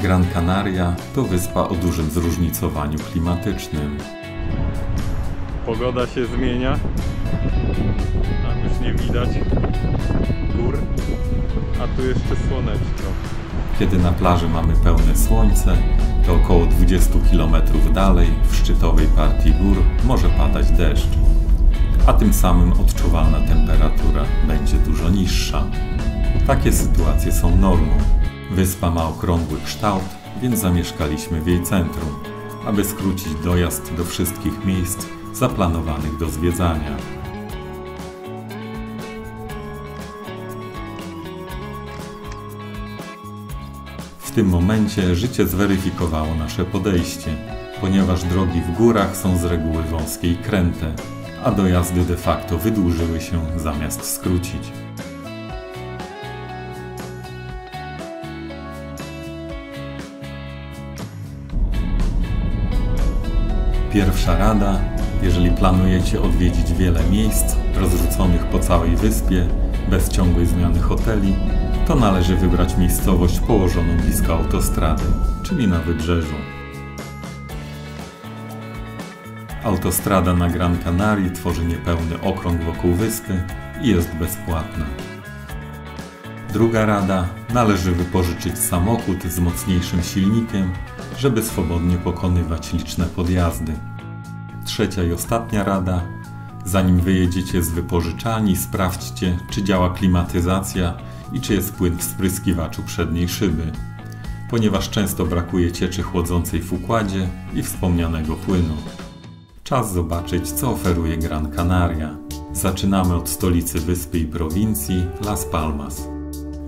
Gran Canaria to wyspa o dużym zróżnicowaniu klimatycznym. Pogoda się zmienia. Tam już nie widać gór, a tu jeszcze słoneczko. Kiedy na plaży mamy pełne słońce, to około 20 km dalej, w szczytowej partii gór, może padać deszcz. A tym samym odczuwalna temperatura będzie dużo niższa. Takie sytuacje są normą. Wyspa ma okrągły kształt, więc zamieszkaliśmy w jej centrum, aby skrócić dojazd do wszystkich miejsc zaplanowanych do zwiedzania. W tym momencie życie zweryfikowało nasze podejście, ponieważ drogi w górach są z reguły wąskie i kręte, a dojazdy de facto wydłużyły się zamiast skrócić. Pierwsza rada: jeżeli planujecie odwiedzić wiele miejsc rozrzuconych po całej wyspie, bez ciągłej zmiany hoteli, to należy wybrać miejscowość położoną blisko autostrady, czyli na wybrzeżu. Autostrada na Gran Canarii tworzy niepełny okrąg wokół wyspy i jest bezpłatna. Druga rada: należy wypożyczyć samochód z mocniejszym silnikiem, żeby swobodnie pokonywać liczne podjazdy. Trzecia i ostatnia rada: zanim wyjedziecie z wypożyczalni, sprawdźcie, czy działa klimatyzacja i czy jest płyn w spryskiwaczu przedniej szyby, ponieważ często brakuje cieczy chłodzącej w układzie i wspomnianego płynu. Czas zobaczyć, co oferuje Gran Canaria. Zaczynamy od stolicy wyspy i prowincji, Las Palmas.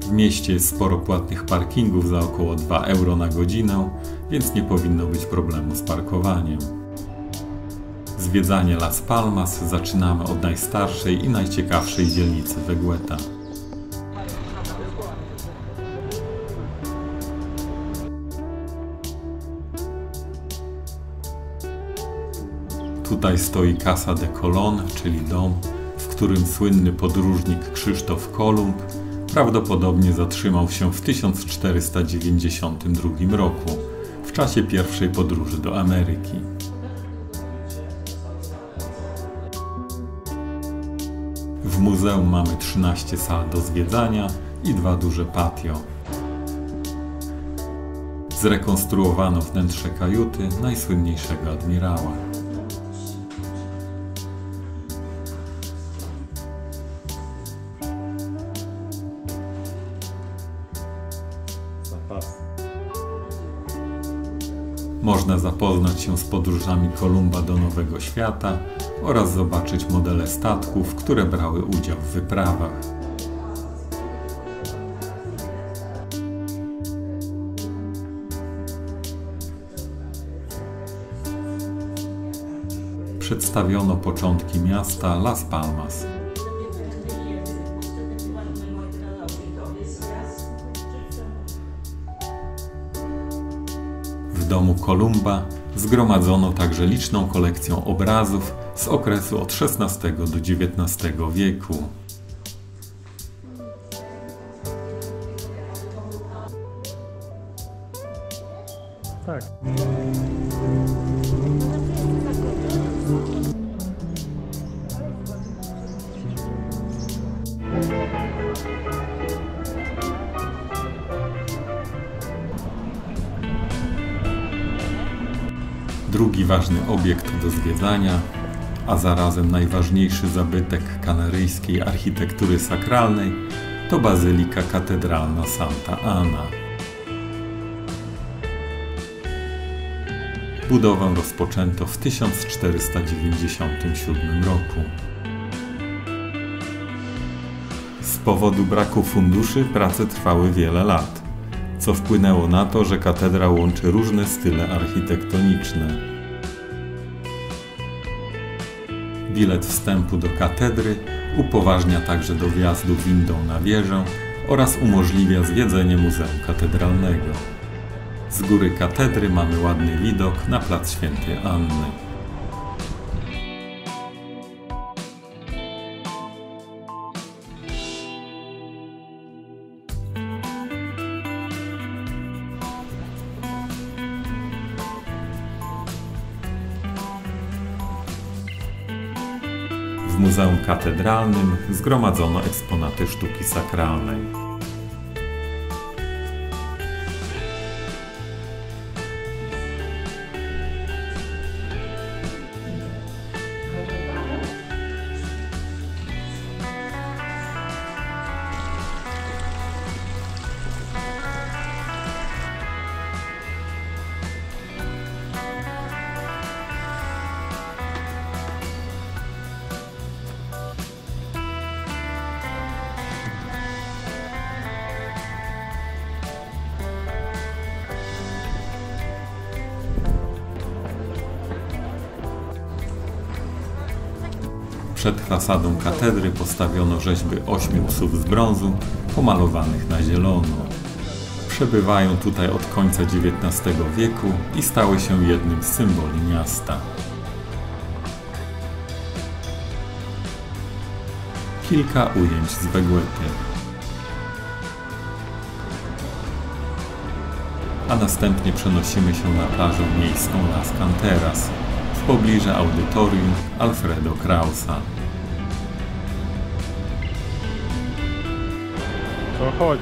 W mieście jest sporo płatnych parkingów za około 2 euro na godzinę, więc nie powinno być problemu z parkowaniem. Zwiedzanie Las Palmas zaczynamy od najstarszej i najciekawszej dzielnicy Vegueta. Tutaj stoi Casa de Colón, czyli dom, w którym słynny podróżnik Krzysztof Kolumb prawdopodobnie zatrzymał się w 1492 roku, w czasie pierwszej podróży do Ameryki. W muzeum mamy 13 sal do zwiedzania i 2 duże patio. Zrekonstruowano wnętrze kajuty najsłynniejszego admirała. Można zapoznać się z podróżami Kolumba do Nowego Świata oraz zobaczyć modele statków, które brały udział w wyprawach. Przedstawiono początki miasta Las Palmas. W domu Kolumba zgromadzono także liczną kolekcję obrazów z okresu od XVI do XIX wieku. Tak. Drugi ważny obiekt do zwiedzania, a zarazem najważniejszy zabytek kanaryjskiej architektury sakralnej, to Bazylika Katedralna Santa Ana. Budowę rozpoczęto w 1497 roku. Z powodu braku funduszy prace trwały wiele lat, co wpłynęło na to, że katedra łączy różne style architektoniczne. Bilet wstępu do katedry upoważnia także do wjazdu windą na wieżę oraz umożliwia zwiedzenie Muzeum Katedralnego. Z góry katedry mamy ładny widok na plac Świętej Anny. W Muzeum Katedralnym zgromadzono eksponaty sztuki sakralnej. Przed fasadą katedry postawiono rzeźby 8 usług z brązu, pomalowanych na zielono. Przebywają tutaj od końca XIX wieku i stały się jednym z symboli miasta. Kilka ujęć z Vegety. A następnie przenosimy się na plażę miejską Las Canteras, w pobliżu audytorium Alfredo Krausa. To chodź.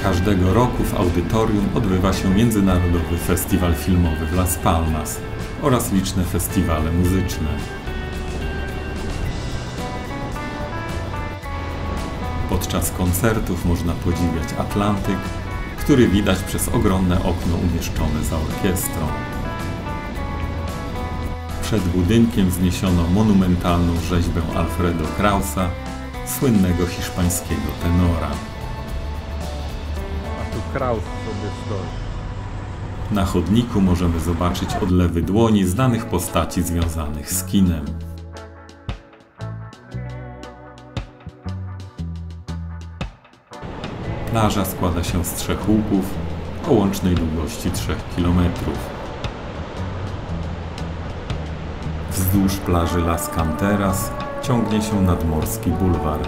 Każdego roku w audytorium odbywa się Międzynarodowy Festiwal Filmowy w Las Palmas oraz liczne festiwale muzyczne. Podczas koncertów można podziwiać Atlantyk, który widać przez ogromne okno umieszczone za orkiestrą. Przed budynkiem wzniesiono monumentalną rzeźbę Alfredo Krausa, słynnego hiszpańskiego tenora. A tu Kraus sobie stoi. Na chodniku możemy zobaczyć odlewy dłoni znanych postaci związanych z kinem. Plaża składa się z 3 łupów o łącznej długości 3 km. Wzdłuż plaży Las Canteras ciągnie się nadmorski bulwar.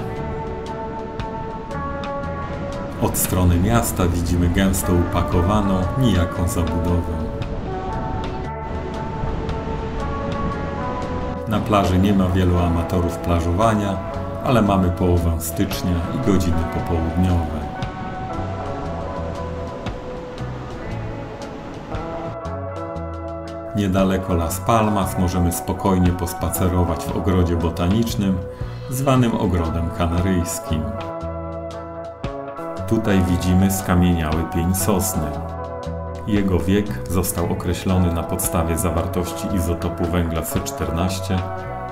Od strony miasta widzimy gęsto upakowaną, nijaką zabudowę. Na plaży nie ma wielu amatorów plażowania, ale mamy połowę stycznia i godziny popołudniowe. Niedaleko Las Palmas możemy spokojnie pospacerować w ogrodzie botanicznym, zwanym ogrodem kanaryjskim. Tutaj widzimy skamieniały pień sosny. Jego wiek został określony na podstawie zawartości izotopu węgla C14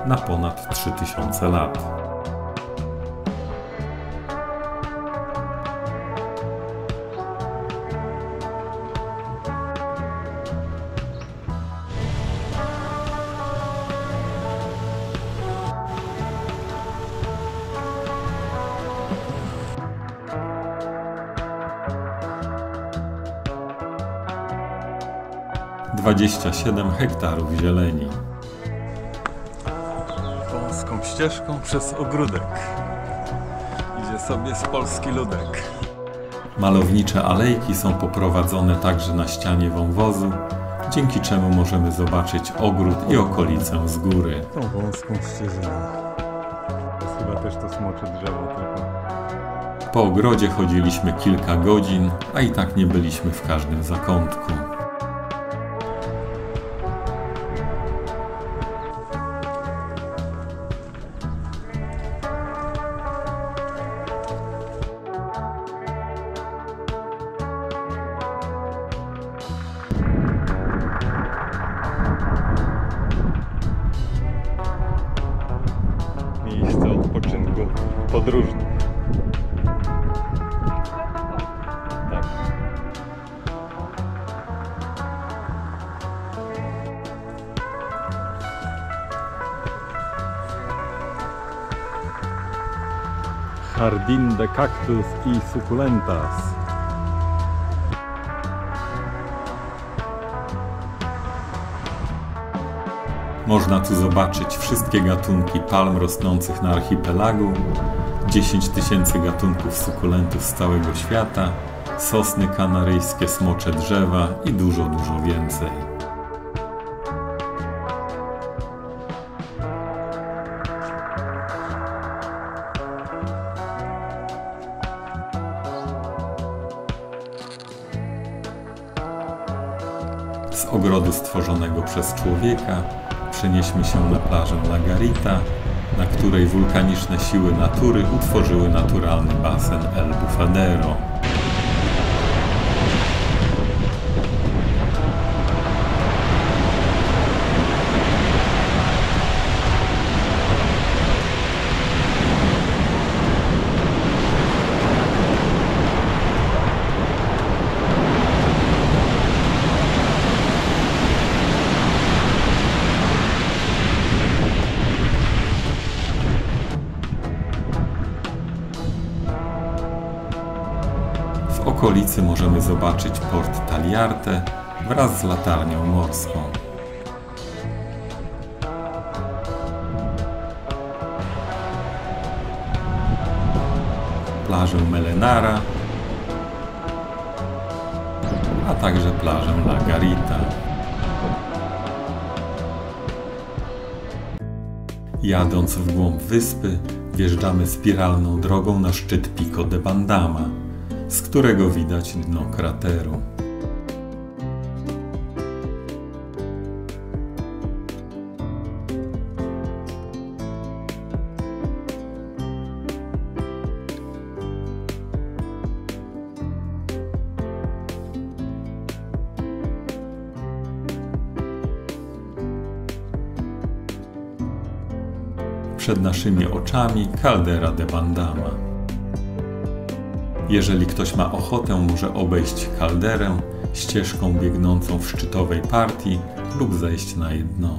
na ponad 3000 lat. ...27 hektarów zieleni. Wąską ścieżką przez ogródek idzie sobie z polski ludek. Malownicze alejki są poprowadzone także na ścianie wąwozu, dzięki czemu możemy zobaczyć ogród i okolicę z góry. Tą wąską ścieżynę. To jest chyba też to smocze drzewo tylko. Po ogrodzie chodziliśmy kilka godzin, a i tak nie byliśmy w każdym zakątku. Miejsce odpoczynku podróżnych. Tak. Jardín de cactus y suculentas. Można tu zobaczyć wszystkie gatunki palm rosnących na archipelagu, 10 000 gatunków sukulentów z całego świata, sosny kanaryjskie, smocze drzewa i dużo więcej. Z ogrodu stworzonego przez człowieka przenieśmy się na plażę La Garita, na której wulkaniczne siły natury utworzyły naturalny basen El Bufadero. W okolicy możemy zobaczyć port Taliarte wraz z latarnią morską. Plażę Melenara, a także plażę La Garita. Jadąc w głąb wyspy, wjeżdżamy spiralną drogą na szczyt Pico de Bandama, z którego widać dno krateru. Przed naszymi oczami kaldera de Bandama. Jeżeli ktoś ma ochotę, może obejść kalderę ścieżką biegnącą w szczytowej partii lub zejść na jej dno.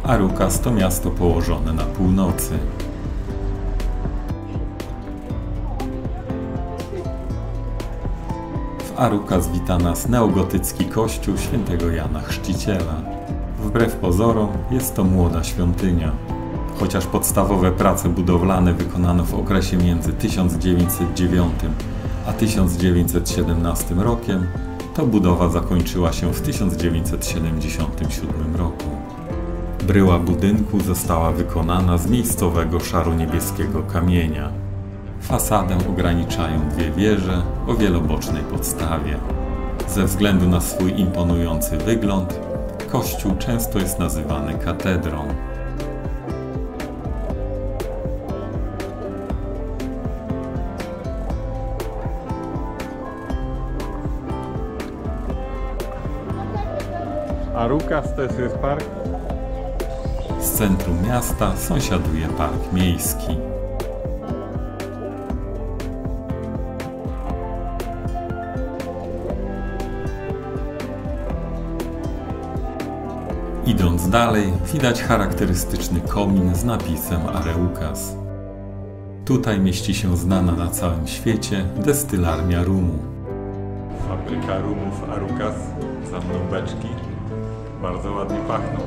Arucas to miasto położone na północy. W Arucas wita nas neogotycki kościół świętego Jana Chrzciciela. Wbrew pozorom jest to młoda świątynia. Chociaż podstawowe prace budowlane wykonano w okresie między 1909 a 1917 rokiem, to budowa zakończyła się w 1977 roku. Bryła budynku została wykonana z miejscowego szaro-niebieskiego kamienia. Fasadę ograniczają dwie wieże o wielobocznej podstawie. Ze względu na swój imponujący wygląd, kościół często jest nazywany katedrą. Arucas to jest park? Z centrum miasta sąsiaduje park miejski. Idąc dalej, widać charakterystyczny komin z napisem Areucas. Tutaj mieści się znana na całym świecie destylarnia rumu. Fabryka rumów Arucas. Za mną beczki. Bardzo ładnie pachną.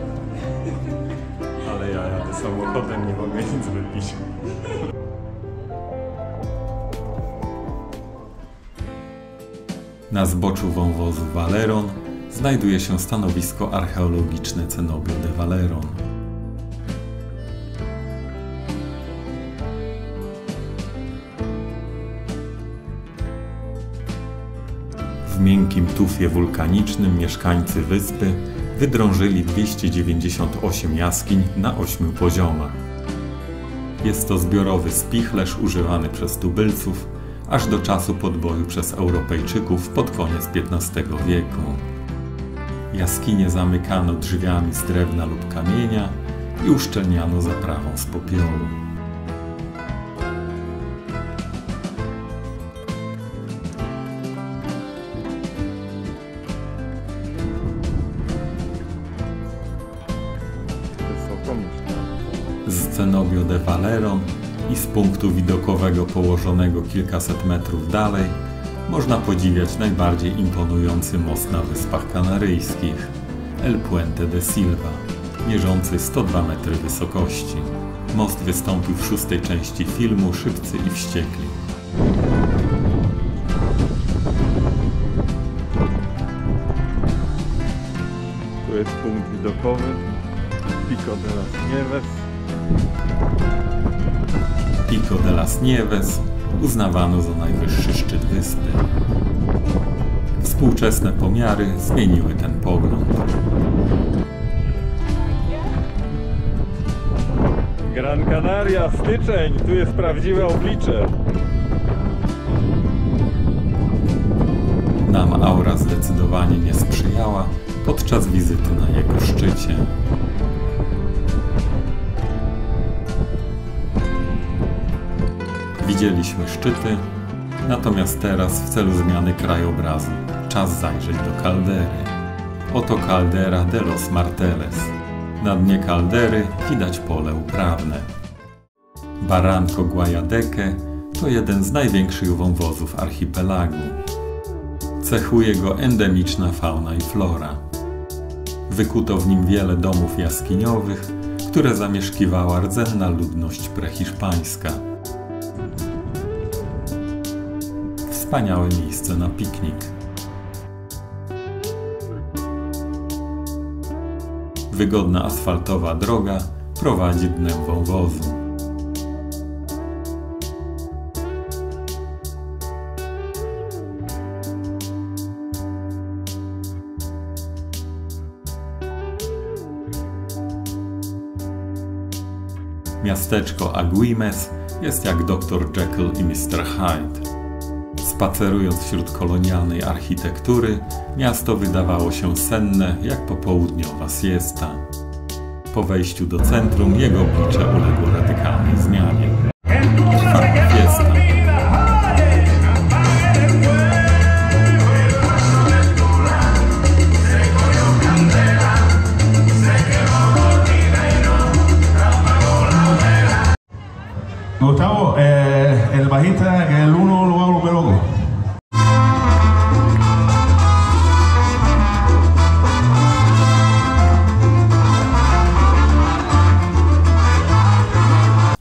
Ale ja jadę samochodem, nie mogę nic wypić. Na zboczu wąwozu Valeron znajduje się stanowisko archeologiczne Cenobio de Valeron. W miękkim tufie wulkanicznym mieszkańcy wyspy wydrążyli 298 jaskiń na 8 poziomach. Jest to zbiorowy spichlerz używany przez tubylców aż do czasu podboju przez Europejczyków pod koniec XV wieku. Jaskinie zamykano drzwiami z drewna lub kamienia i uszczelniano zaprawą z popiołu. Z Cenobio de Valeron i z punktu widokowego położonego kilkaset metrów dalej można podziwiać najbardziej imponujący most na Wyspach Kanaryjskich, El Puente de Silva, mierzący 102 metry wysokości. Most wystąpił w 6. części filmu Szybcy i Wściekli. Tu jest punkt widokowy Pico de las Nieves. Pico de las Nieves uznawano za najwyższy szczyt wyspy. Współczesne pomiary zmieniły ten pogląd. Gran Canaria, styczeń, tu jest prawdziwe oblicze. Nam aura zdecydowanie nie sprzyjała podczas wizyty na jego szczycie. Widzieliśmy szczyty, natomiast teraz w celu zmiany krajobrazu czas zajrzeć do kaldery. Oto Caldera de los Marteles. Na dnie kaldery widać pole uprawne. Barranco Guayadeque to jeden z największych wąwozów archipelagu. Cechuje go endemiczna fauna i flora. Wykuto w nim wiele domów jaskiniowych, które zamieszkiwała rdzenna ludność prehiszpańska. Wspaniałe miejsce na piknik. Wygodna asfaltowa droga prowadzi dnem wąwozu. Miasteczko Agüimes jest jak Dr. Jekyll i Mr. Hyde. Spacerując wśród kolonialnej architektury, miasto wydawało się senne jak popołudniowa siesta. Po wejściu do centrum jego oblicze uległo radykalnej zmianie. Trwa fiesta. Gustavo, el bajista que el uno lo va a volver loco.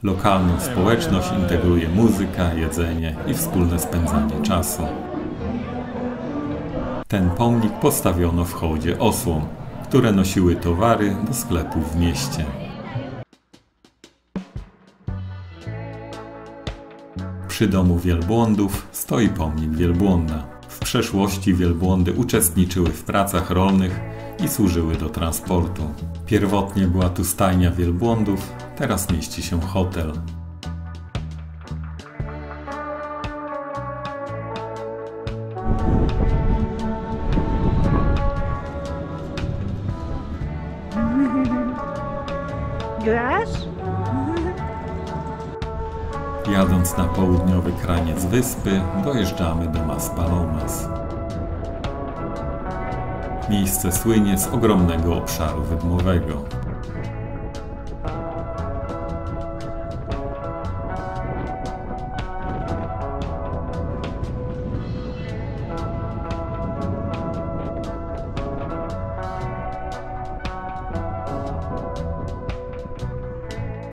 Lokalną społeczność integruje muzyka, jedzenie i wspólne spędzanie czasu. Ten pomnik postawiono w hołdzie osłom, które nosiły towary do sklepów w mieście. Przy domu wielbłądów stoi pomnik wielbłąda. W przeszłości wielbłądy uczestniczyły w pracach rolnych i służyły do transportu. Pierwotnie była tu stajnia wielbłądów, teraz mieści się hotel. Grasz? Jadąc na południowy kraniec wyspy, dojeżdżamy do Maspalomas. Miejsce słynie z ogromnego obszaru wydmowego.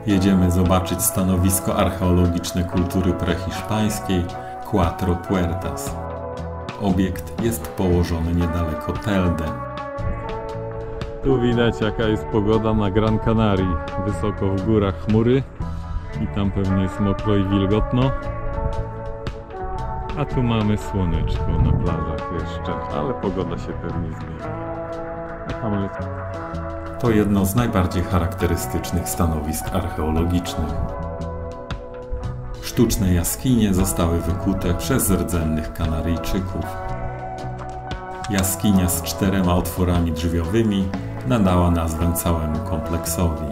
Jedziemy zobaczyć stanowisko archeologiczne kultury prehiszpańskiej Cuatro Puertas. Obiekt jest położony niedaleko Telde. Tu widać jaka jest pogoda na Gran Canarii. Wysoko w górach chmury i tam pewnie jest mokro i wilgotno. A tu mamy słoneczko na plażach jeszcze, ale pogoda się pewnie zmieni. A tam jest... To jedno z najbardziej charakterystycznych stanowisk archeologicznych. Sztuczne jaskinie zostały wykute przez rdzennych Kanaryjczyków. Jaskinia z 4 otworami drzwiowymi nadała nazwę całemu kompleksowi.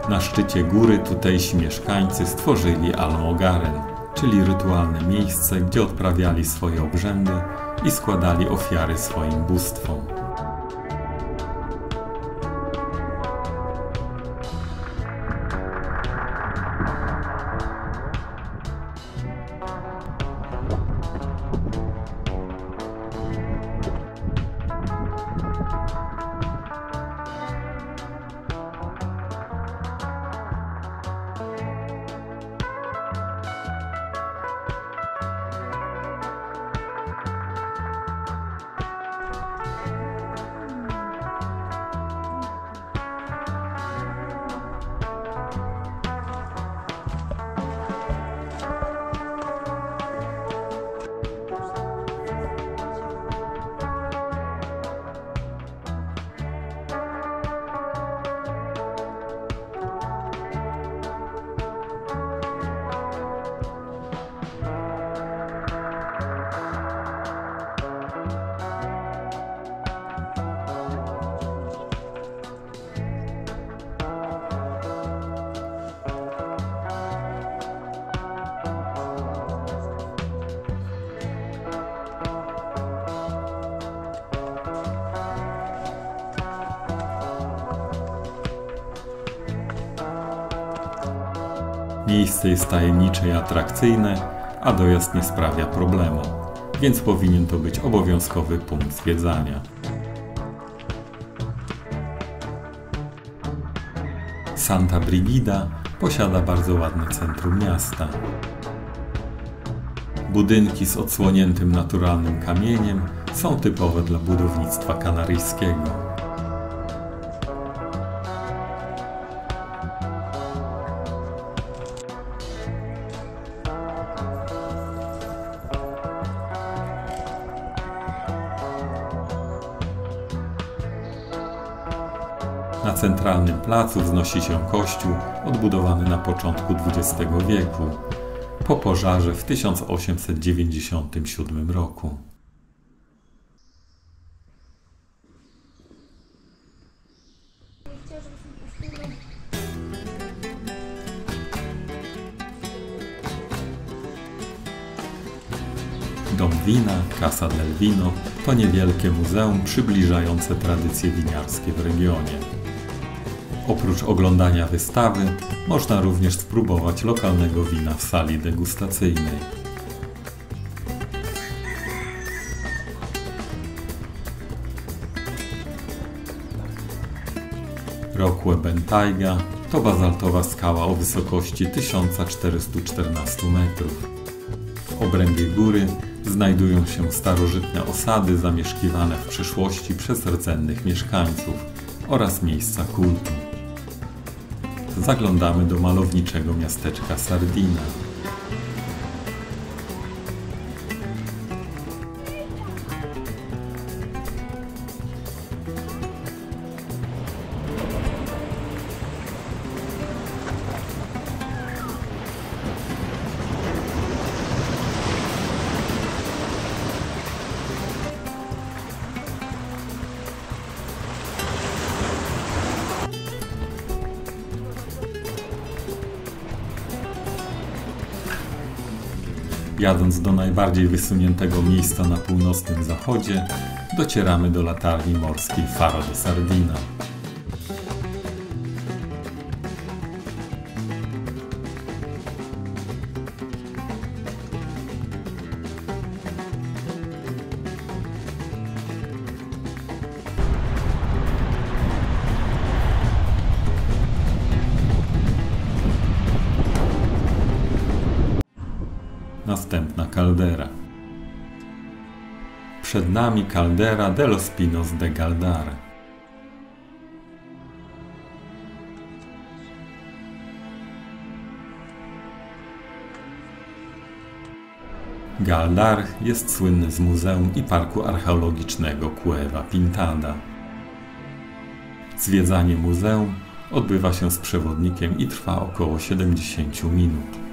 Na szczycie góry tutejsi mieszkańcy stworzyli Almogaren, czyli rytualne miejsce, gdzie odprawiali swoje obrzędy i składali ofiary swoim bóstwom. Miejsce jest tajemnicze i atrakcyjne, a dojazd nie sprawia problemu, więc powinien to być obowiązkowy punkt zwiedzania. Santa Brigida posiada bardzo ładne centrum miasta. Budynki z odsłoniętym naturalnym kamieniem są typowe dla budownictwa kanaryjskiego. Na centralnym placu wznosi się kościół odbudowany na początku XX wieku, po pożarze w 1897 roku. Dom wina, Casa del Vino to niewielkie muzeum przybliżające tradycje winiarskie w regionie. Oprócz oglądania wystawy, można również spróbować lokalnego wina w sali degustacyjnej. Rocque Bentayga to bazaltowa skała o wysokości 1414 metrów. W obrębie góry znajdują się starożytne osady zamieszkiwane w przeszłości przez rdzennych mieszkańców oraz miejsca kultu. Zaglądamy do malowniczego miasteczka Sardina. Jadąc do najbardziej wysuniętego miejsca na północnym zachodzie, docieramy do latarni morskiej Faro de Sardina. Następna kaldera. Przed nami Caldera de los Pinos de Galdar. Galdar jest słynny z muzeum i parku archeologicznego Cueva Pintada. Zwiedzanie muzeum odbywa się z przewodnikiem i trwa około 70 minut.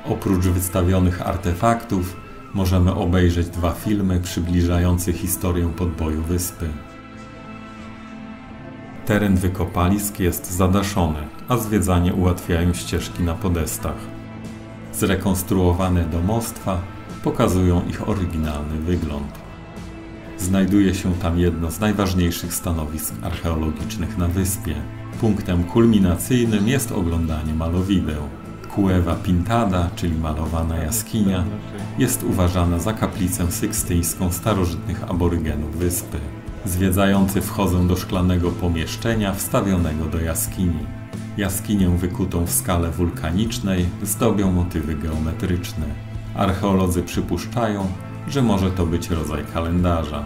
Oprócz wystawionych artefaktów możemy obejrzeć 2 filmy przybliżające historię podboju wyspy. Teren wykopalisk jest zadaszony, a zwiedzanie ułatwiają ścieżki na podestach. Zrekonstruowane domostwa pokazują ich oryginalny wygląd. Znajduje się tam jedno z najważniejszych stanowisk archeologicznych na wyspie. Punktem kulminacyjnym jest oglądanie malowideł. Cueva Pintada, czyli malowana jaskinia, jest uważana za kaplicę sykstyńską starożytnych aborygenów wyspy. Zwiedzający wchodzą do szklanego pomieszczenia wstawionego do jaskini. Jaskinię wykutą w skale wulkanicznej zdobią motywy geometryczne. Archeolodzy przypuszczają, że może to być rodzaj kalendarza.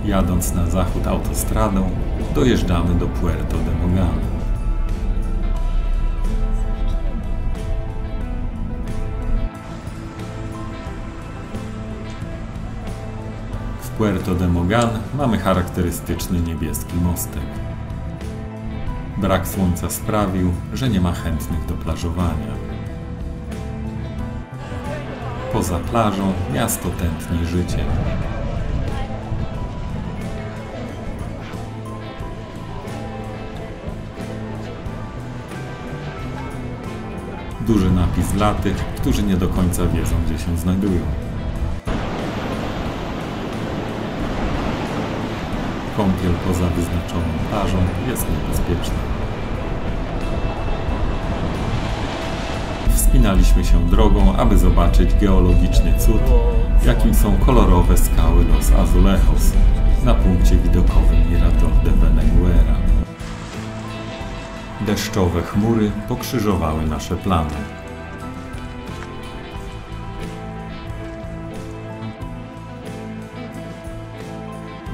Jadąc na zachód autostradą, dojeżdżamy do Puerto de Mogán. W Puerto de Mogán mamy charakterystyczny niebieski mostek. Brak słońca sprawił, że nie ma chętnych do plażowania. Poza plażą miasto tętni życiem. duży napis dla tych, którzy nie do końca wiedzą, gdzie się znajdują. Kąpiel poza wyznaczoną plażą jest niebezpieczna. Wspinaliśmy się drogą, aby zobaczyć geologiczny cud, jakim są kolorowe skały Los Azulejos na punkcie widokowym Mirador de Veneguera. Deszczowe chmury pokrzyżowały nasze plany.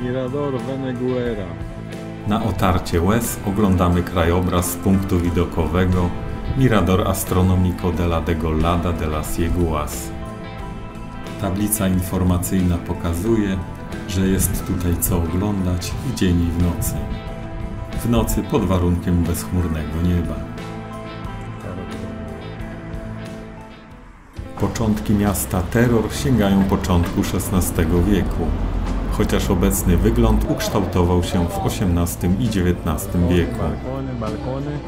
Mirador Veneguera. Na otarcie łez oglądamy krajobraz z punktu widokowego Mirador Astronómico de la Degollada de las Yeguas. Tablica informacyjna pokazuje, że jest tutaj co oglądać w dzień i w nocy. W nocy pod warunkiem bezchmurnego nieba. Początki miasta Terror sięgają początku XVI wieku, chociaż obecny wygląd ukształtował się w XVIII i XIX wieku. Balkony.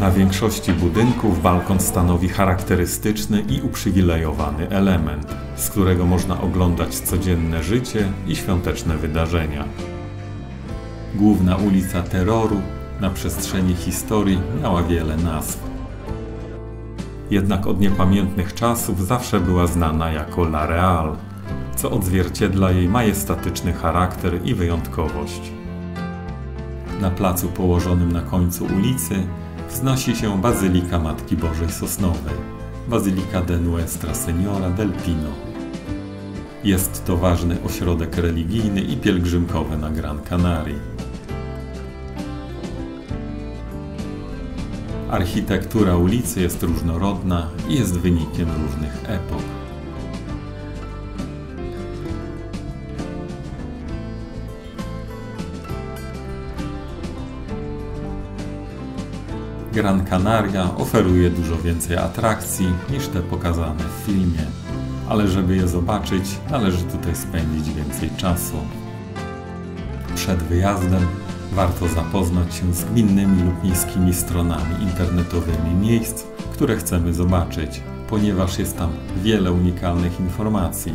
Na większości budynków balkon stanowi charakterystyczny i uprzywilejowany element, z którego można oglądać codzienne życie i świąteczne wydarzenia. Główna ulica Terroru na przestrzeni historii miała wiele nazw. Jednak od niepamiętnych czasów zawsze była znana jako La Real, co odzwierciedla jej majestatyczny charakter i wyjątkowość. Na placu położonym na końcu ulicy wznosi się Bazylika Matki Bożej Sosnowej, Basilica de Nuestra Señora del Pino. Jest to ważny ośrodek religijny i pielgrzymkowy na Gran Canaria. Architektura ulicy jest różnorodna i jest wynikiem różnych epok. Gran Canaria oferuje dużo więcej atrakcji niż te pokazane w filmie, ale żeby je zobaczyć, należy tutaj spędzić więcej czasu. Przed wyjazdem warto zapoznać się z gminnymi lub miejskimi stronami internetowymi miejsc, które chcemy zobaczyć, ponieważ jest tam wiele unikalnych informacji.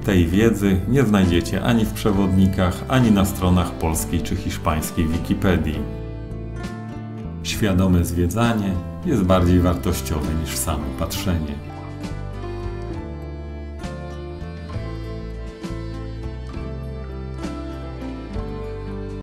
Tej wiedzy nie znajdziecie ani w przewodnikach, ani na stronach polskiej czy hiszpańskiej Wikipedii. Świadome zwiedzanie jest bardziej wartościowe niż samo patrzenie.